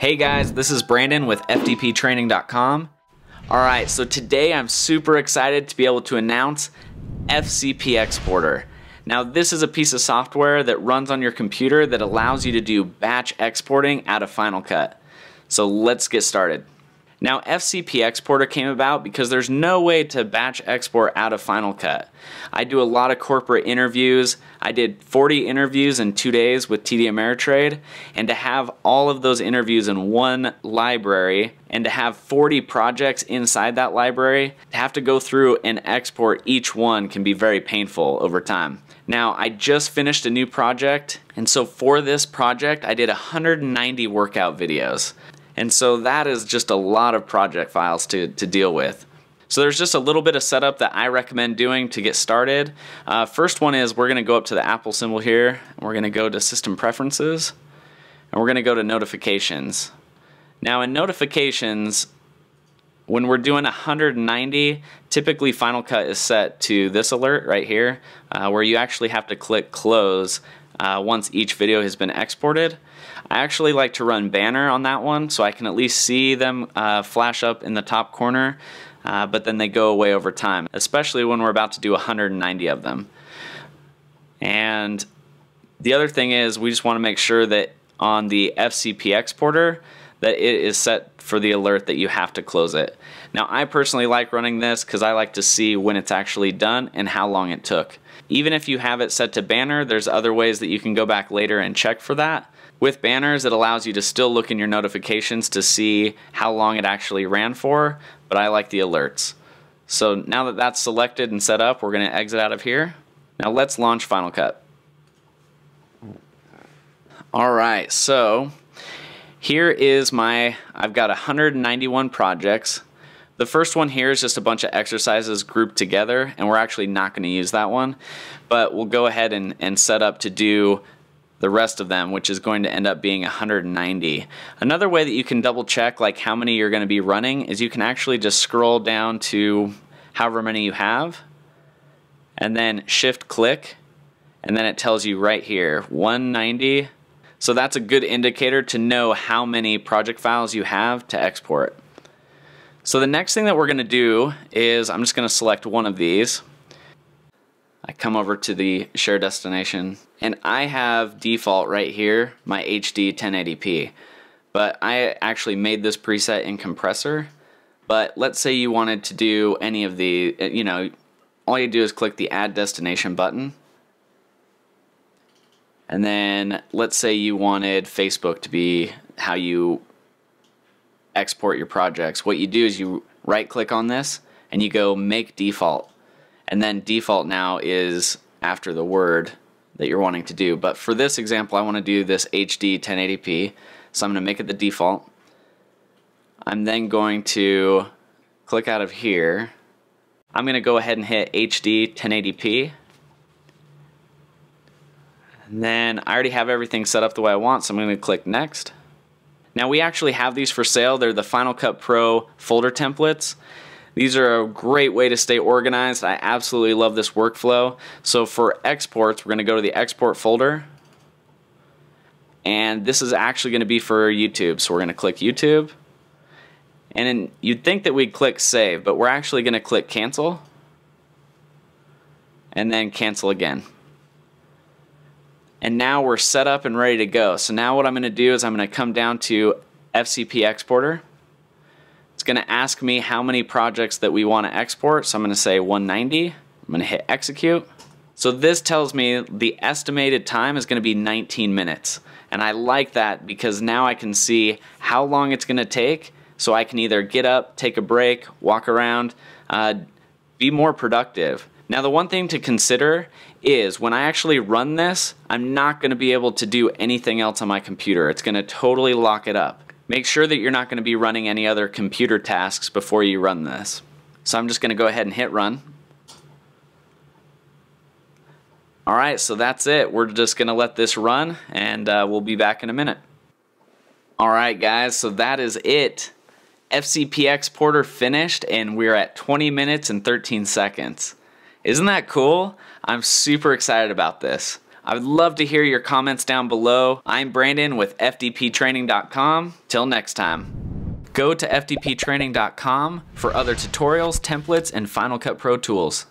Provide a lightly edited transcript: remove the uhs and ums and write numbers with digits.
Hey guys, this is Brandon with FDPtraining.com. Alright, so today I'm super excited to be able to announce FCPXporter. Now this is a piece of software that runs on your computer that allows you to do batch exporting out of Final Cut. So let's get started. Now FCPXporter came about because there's no way to batch export out of Final Cut. I do a lot of corporate interviews. I did 40 interviews in 2 days with TD Ameritrade, and to have all of those interviews in one library and to have 40 projects inside that library, to have to go through and export each one can be very painful over time. Now I just finished a new project, and so for this project I did 190 workout videos. And so that is just a lot of project files to deal with. So there's just a little bit of setup that I recommend doing to get started. First one is we're going to go up to the Apple symbol here, and we're going to go to System Preferences, and we're going to go to Notifications. Now in Notifications, when we're doing 190, typically Final Cut is set to this alert right here, where you actually have to click Close once each video has been exported. I actually like to run banner on that one so I can at least see them flash up in the top corner, but then they go away over time, especially when we're about to do 190 of them. And the other thing is we just want to make sure that on the FCPXporter that it is set for the alert that you have to close it. Now I personally like running this because I like to see when it's actually done and how long it took. Even if you have it set to banner, there's other ways that you can go back later and check for that. With banners, it allows you to still look in your notifications to see how long it actually ran for, but I like the alerts. So now that that's selected and set up, we're going to exit out of here. Now let's launch Final Cut. Alright, so here is I've got 191 projects. The first one here is just a bunch of exercises grouped together, and we're actually not going to use that one, but we'll go ahead and set up to do the rest of them, which is going to end up being 190. Another way that you can double check like how many you're going to be running is you can actually just scroll down to however many you have, and then shift click, and then it tells you right here 190. So that's a good indicator to know how many project files you have to export. So the next thing that we're going to do is I'm just going to select one of these. I come over to the share destination, and I have default right here my HD 1080p, but I actually made this preset in compressor. But let's say you wanted to do any of the, all you do is click the add destination button, and then let's say you wanted Facebook to be how you export your projects. What you do is you right click on this and you go make default, and then default now is after the word that you're wanting to do. But for this example I want to do this HD 1080p, so I'm going to make it the default. I'm then going to click out of here. I'm going to go ahead and hit HD 1080p, and then I already have everything set up the way I want, so I'm going to click next. Now we actually have these for sale. They're the Final Cut Pro folder templates. These are a great way to stay organized. I absolutely love this workflow. So for exports, we're going to go to the export folder, and this is actually going to be for YouTube. So we're going to click YouTube, and then you'd think that we'd click save, but we're actually going to click cancel and then cancel again. And now we're set up and ready to go. So now what I'm going to do is I'm going to come down to FCPXporter. It's going to ask me how many projects that we want to export, so I'm going to say 190. I'm going to hit execute. So this tells me the estimated time is going to be 19 minutes. And I like that because now I can see how long it's going to take, so I can either get up, take a break, walk around, be more productive. Now the one thing to consider is when I actually run this, I'm not going to be able to do anything else on my computer. It's going to totally lock it up. Make sure that you're not going to be running any other computer tasks before you run this. So I'm just going to go ahead and hit run. Alright, so that's it. We're just going to let this run, and we'll be back in a minute. Alright guys, so that is it. FCPXporter finished, and we're at 20 minutes and 13 seconds. Isn't that cool? I'm super excited about this. I would love to hear your comments down below. I'm Brandon with FDPtraining.com. Till next time. Go to FDPtraining.com for other tutorials, templates, and Final Cut Pro tools.